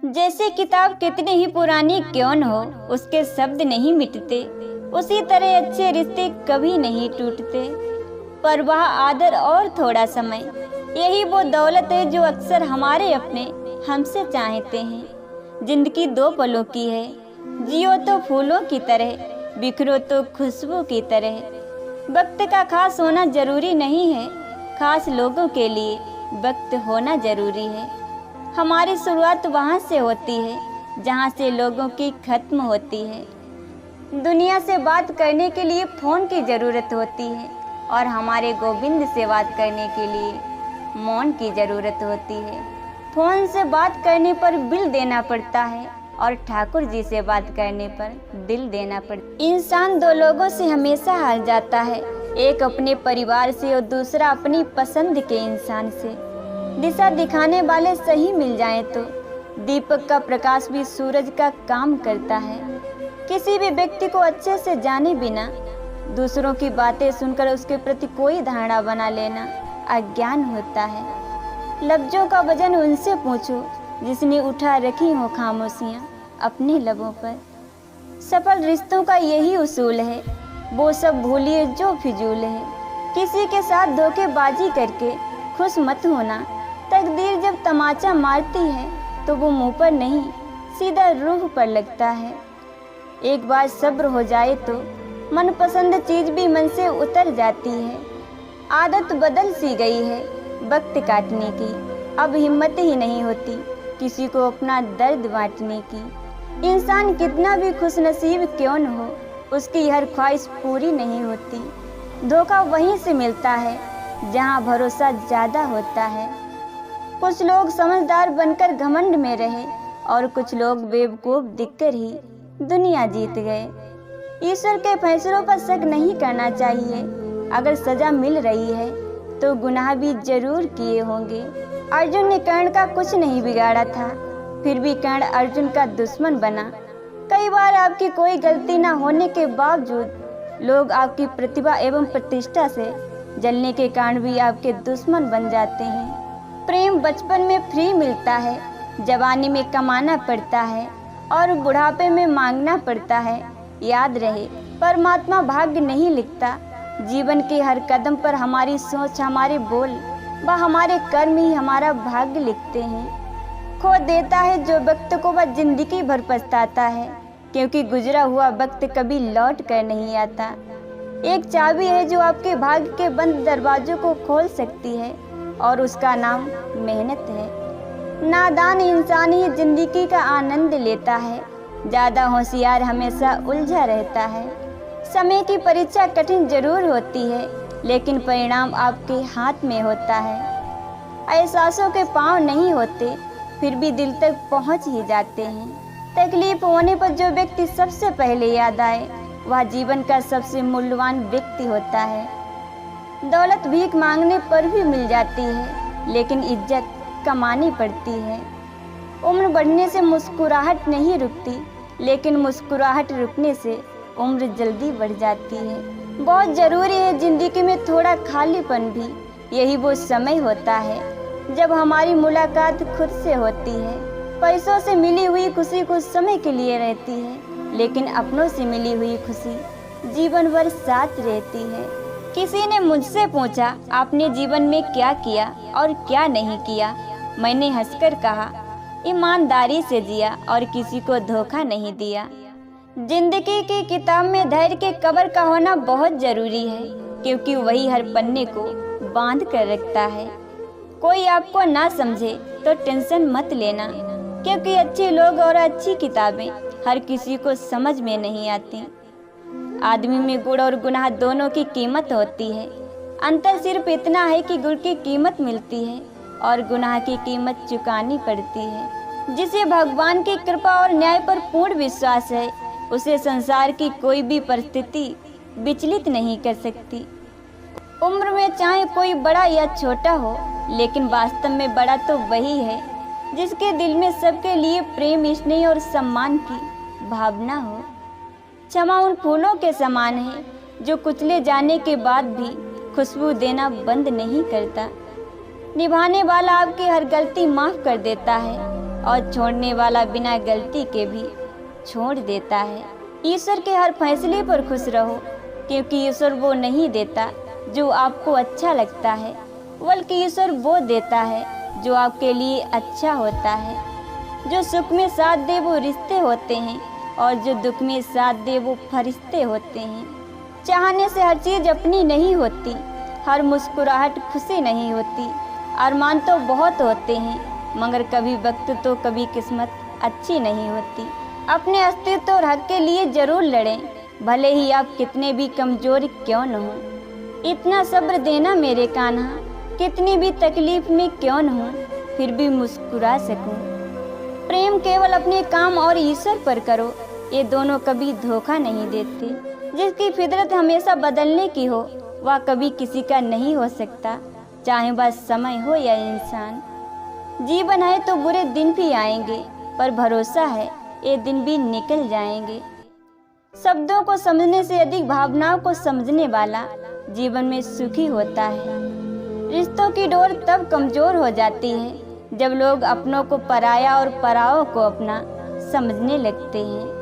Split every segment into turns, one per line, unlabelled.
जैसे किताब कितनी ही पुरानी क्यों न हो, उसके शब्द नहीं मिटते, उसी तरह अच्छे रिश्ते कभी नहीं टूटते। परवाह, आदर और थोड़ा समय, यही वो दौलत है जो अक्सर हमारे अपने हमसे चाहते हैं। जिंदगी दो पलों की है, जियो तो फूलों की तरह, बिखरो तो खुशबू की तरह। वक्त का खास होना जरूरी नहीं है, खास लोगों के लिए वक्त होना जरूरी है। हमारी शुरुआत वहाँ से होती है जहाँ से लोगों की खत्म होती है। दुनिया से बात करने के लिए फ़ोन की ज़रूरत होती है और हमारे गोविंद से बात करने के लिए मौन की ज़रूरत होती है। फ़ोन से बात करने पर बिल देना पड़ता है और ठाकुर जी से बात करने पर दिल देना पड़ता है। इंसान दो लोगों से हमेशा हार जाता है, एक अपने परिवार से और दूसरा अपनी पसंद के इंसान से। दिशा दिखाने वाले सही मिल जाएं तो दीपक का प्रकाश भी सूरज का काम करता है। किसी भी व्यक्ति को अच्छे से जाने बिना दूसरों की बातें सुनकर उसके प्रति कोई धारणा बना लेना अज्ञान होता है। लफ्जों का वजन उनसे पूछो जिसने उठा रखी हो खामोशियाँ अपने लबों पर। सफल रिश्तों का यही उसूल है, वो सब भूलिए जो फिजूल है। किसी के साथ धोखेबाजी करके खुश मत होना, तकदीर जब तमाचा मारती है तो वो मुंह पर नहीं सीधा रूह पर लगता है। एक बार सब्र हो जाए तो मनपसंद चीज़ भी मन से उतर जाती है। आदत बदल सी गई है वक्त काटने की, अब हिम्मत ही नहीं होती किसी को अपना दर्द बांटने की। इंसान कितना भी खुशनसीब क्यों न हो, उसकी हर ख्वाहिश पूरी नहीं होती। धोखा वहीं से मिलता है जहाँ भरोसा ज़्यादा होता है। कुछ लोग समझदार बनकर घमंड में रहे और कुछ लोग बेवकूफ़ दिखकर ही दुनिया जीत गए। ईश्वर के फैसलों पर शक नहीं करना चाहिए। अगर सजा मिल रही है तो गुनाह भी जरूर किए होंगे। अर्जुन ने कर्ण का कुछ नहीं बिगाड़ा था, फिर भी कर्ण अर्जुन का दुश्मन बना। कई बार आपकी कोई गलती ना होने के बावजूद लोग आपकी प्रतिभा एवं प्रतिष्ठा से जलने के कारण भी आपके दुश्मन बन जाते हैं। प्रेम बचपन में फ्री मिलता है, जवानी में कमाना पड़ता है और बुढ़ापे में मांगना पड़ता है। याद रहे, परमात्मा भाग्य नहीं लिखता। जीवन के हर कदम पर हमारी सोच, हमारे बोल व हमारे कर्म ही हमारा भाग्य लिखते हैं। खो देता है जो वक्त को वह जिंदगी भर पछताता है, क्योंकि गुजरा हुआ वक्त कभी लौट कर नहीं आता। एक चाबी है जो आपके भाग्य के बंद दरवाजों को खोल सकती है और उसका नाम मेहनत है। नादान इंसान ही जिंदगी का आनंद लेता है, ज़्यादा होशियार हमेशा उलझा रहता है। समय की परीक्षा कठिन जरूर होती है, लेकिन परिणाम आपके हाथ में होता है। एहसासों के पाँव नहीं होते, फिर भी दिल तक पहुंच ही जाते हैं। तकलीफ होने पर जो व्यक्ति सबसे पहले याद आए वह जीवन का सबसे मूल्यवान व्यक्ति होता है। दौलत भीख मांगने पर भी मिल जाती है, लेकिन इज्जत कमानी पड़ती है। उम्र बढ़ने से मुस्कुराहट नहीं रुकती, लेकिन मुस्कुराहट रुकने से उम्र जल्दी बढ़ जाती है। बहुत ज़रूरी है ज़िंदगी में थोड़ा खालीपन भी। यही वो समय होता है जब हमारी मुलाकात खुद से होती है। पैसों से मिली हुई खुशी कुछ समय के लिए रहती है, लेकिन अपनों से मिली हुई खुशी जीवन भर साथ रहती है। किसी ने मुझसे पूछा, आपने जीवन में क्या किया और क्या नहीं किया? मैंने हंसकर कहा, ईमानदारी से जिया और किसी को धोखा नहीं दिया। जिंदगी की किताब में धैर्य के कवर का होना बहुत ज़रूरी है, क्योंकि वही हर पन्ने को बांध कर रखता है। कोई आपको ना समझे तो टेंशन मत लेना, क्योंकि अच्छे लोग और अच्छी किताबें हर किसी को समझ में नहीं आती। आदमी में गुण और गुनाह दोनों की कीमत होती है। अंतर सिर्फ इतना है कि गुण की कीमत मिलती है और गुनाह की कीमत चुकानी पड़ती है। जिसे भगवान की कृपा और न्याय पर पूर्ण विश्वास है, उसे संसार की कोई भी परिस्थिति विचलित नहीं कर सकती। उम्र में चाहे कोई बड़ा या छोटा हो, लेकिन वास्तव में बड़ा तो वही है जिसके दिल में सबके लिए प्रेम, स्नेह और सम्मान की भावना हो। क्षमा उन फूलों के समान है जो कुचले जाने के बाद भी खुशबू देना बंद नहीं करता। निभाने वाला आपकी हर गलती माफ़ कर देता है, और छोड़ने वाला बिना गलती के भी छोड़ देता है। ईश्वर के हर फैसले पर खुश रहो, क्योंकि ईश्वर वो नहीं देता जो आपको अच्छा लगता है, बल्कि ईश्वर वो देता है जो आपके लिए अच्छा होता है। जो सुख में साथ दे वो रिश्ते होते हैं, और जो दुख में साथ दे वो फरिश्ते होते हैं। चाहने से हर चीज़ अपनी नहीं होती, हर मुस्कुराहट खुशी नहीं होती। अरमान तो बहुत होते हैं, मगर कभी वक्त तो कभी किस्मत अच्छी नहीं होती। अपने अस्तित्व और हक के लिए ज़रूर लड़ें, भले ही आप कितने भी कमज़ोर क्यों न हों। इतना सब्र देना मेरे कान्हा, कितनी भी तकलीफ में क्यों न हो, फिर भी मुस्कुरा सकूं। प्रेम केवल अपने काम और ईश्वर पर करो, ये दोनों कभी धोखा नहीं देते। जिसकी फितरत हमेशा बदलने की हो, वह कभी किसी का नहीं हो सकता, चाहे वह समय हो या इंसान। जीवन है तो बुरे दिन भी आएंगे, पर भरोसा है ये दिन भी निकल जाएंगे। शब्दों को समझने से अधिक भावनाओं को समझने वाला जीवन में सुखी होता है। रिश्तों की डोर तब कमज़ोर हो जाती है जब लोग अपनों को पराया और पराओं को अपना समझने लगते हैं।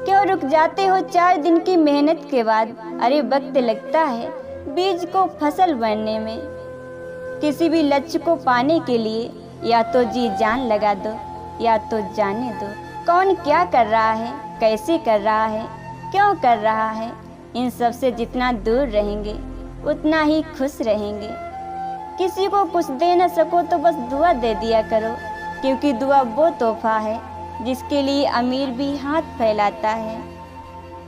क्यों रुक जाते हो 4 दिन की मेहनत के बाद? अरे वक्त लगता है बीज को फसल बनने में। किसी भी लक्ष्य को पाने के लिए या तो जी जान लगा दो या तो जाने दो। कौन क्या कर रहा है, कैसे कर रहा है, क्यों कर रहा है, इन सब से जितना दूर रहेंगे उतना ही खुश रहेंगे। किसी को कुछ दे न सको तो बस दुआ दे दिया करो, क्योंकि दुआ वो तोहफा है जिसके लिए अमीर भी हाथ फैलाता है।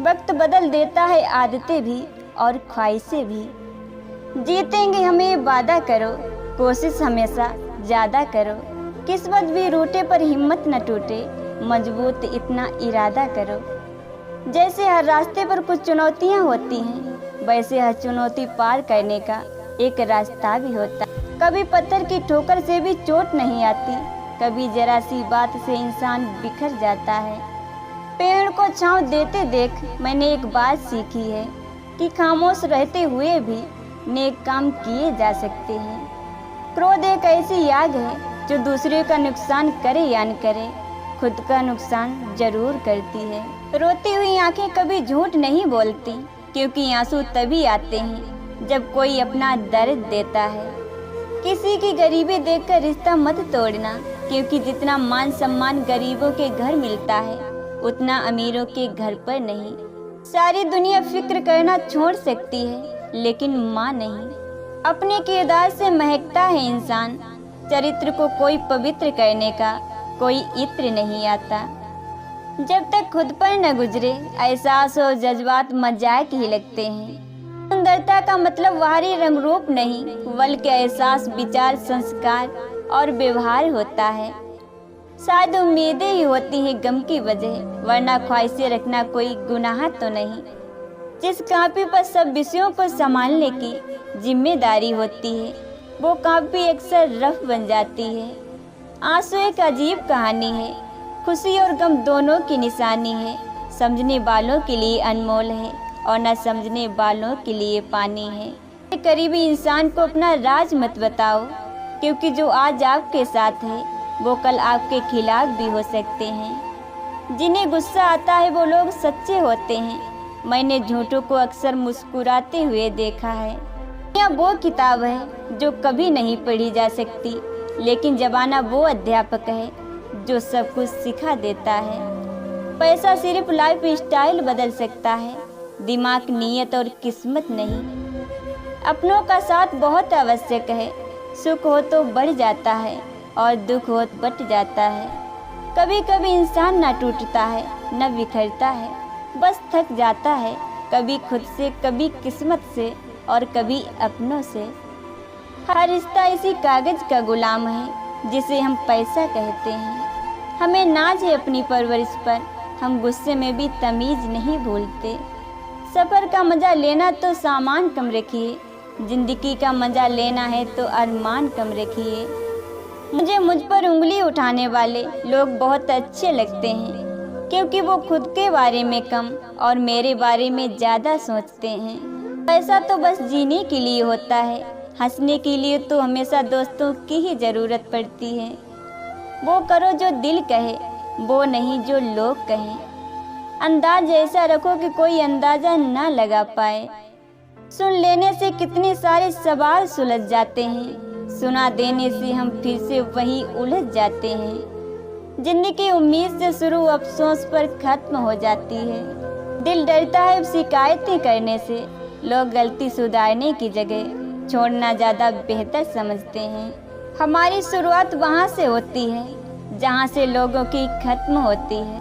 वक्त बदल देता है आदतें भी और ख्वाहिशें भी। जीतेंगे हमें वादा करो, कोशिश हमेशा ज़्यादा करो। किस्मत भी रूठे पर हिम्मत न टूटे, मजबूत इतना इरादा करो। जैसे हर रास्ते पर कुछ चुनौतियाँ होती हैं, वैसे हर चुनौती पार करने का एक रास्ता भी होता। कभी पत्थर की ठोकर से भी चोट नहीं आती, कभी जरा सी बात से इंसान बिखर जाता है। पेड़ को छांव देते देख मैंने एक बात सीखी है कि खामोश रहते हुए भी नेक काम किए जा सकते हैं। क्रोध एक ऐसी आग है जो दूसरे का नुकसान करे या न करे, खुद का नुकसान जरूर करती है। रोती हुई आंखें कभी झूठ नहीं बोलती, क्योंकि आंसू तभी आते हैं जब कोई अपना दर्द देता है। किसी की गरीबी देखकर रिश्ता मत तोड़ना, क्योंकि जितना मान सम्मान गरीबों के घर मिलता है उतना अमीरों के घर पर नहीं। सारी दुनिया फिक्र करना छोड़ सकती है, लेकिन माँ नहीं। अपने किरदार से महकता है इंसान, चरित्र को कोई पवित्र करने का कोई इत्र नहीं आता। जब तक खुद पर न गुजरे एहसास और जज्बात मजाक ही लगते हैं। सुंदरता का मतलब बाहरी रंग रूप नहीं, बल्कि एहसास, विचार, संस्कार और व्यवहार होता है। शायद उम्मीदें ही होती हैं गम की वजह, वरना ख्वाहिशें रखना कोई गुनाह तो नहीं। जिस कापी पर सब विषयों को संभालने की जिम्मेदारी होती है, वो कापी अक्सर रफ बन जाती है। आंसू एक अजीब कहानी है, खुशी और गम दोनों की निशानी है। समझने वालों के लिए अनमोल है और न समझने वालों के लिए पानी है। करीबी इंसान को अपना राज मत बताओ, क्योंकि जो आज आपके साथ है वो कल आपके खिलाफ भी हो सकते हैं। जिन्हें गुस्सा आता है वो लोग सच्चे होते हैं। मैंने झूठों को अक्सर मुस्कुराते हुए देखा है। यह वो किताब है जो कभी नहीं पढ़ी जा सकती, लेकिन ज़माना वो अध्यापक है जो सब कुछ सिखा देता है। पैसा सिर्फ लाइफ स्टाइल बदल सकता है, दिमाग, नीयत और किस्मत नहीं। अपनों का साथ बहुत आवश्यक है, सुख हो तो बढ़ जाता है और दुख हो तो बट जाता है। कभी कभी इंसान ना टूटता है न बिखरता है, बस थक जाता है, कभी खुद से, कभी किस्मत से और कभी अपनों से। हर रिश्ता इसी कागज का गुलाम है जिसे हम पैसा कहते हैं। हमें नाज है अपनी परवरिश पर, हम गुस्से में भी तमीज़ नहीं भूलते। सफ़र का मज़ा लेना तो सामान कम रखिए, ज़िंदगी का मज़ा लेना है तो अरमान कम रखिए। मुझे मुझ पर उंगली उठाने वाले लोग बहुत अच्छे लगते हैं, क्योंकि वो खुद के बारे में कम और मेरे बारे में ज़्यादा सोचते हैं। पैसा तो बस जीने के लिए होता है, हंसने के लिए तो हमेशा दोस्तों की ही ज़रूरत पड़ती है। वो करो जो दिल कहे, वो नहीं जो लोग कहें। अंदाज ऐसा रखो कि कोई अंदाजा ना लगा पाए। सुन लेने से कितने सारे सवाल सुलझ जाते हैं, सुना देने से हम फिर से वही उलझ जाते हैं। जिंदगी उम्मीद से शुरू अफसोस पर खत्म हो जाती है। दिल डरता है शिकायतें करने से, लोग गलती सुधारने की जगह छोड़ना ज़्यादा बेहतर समझते हैं। हमारी शुरुआत वहाँ से होती है जहाँ से लोगों की खत्म होती है।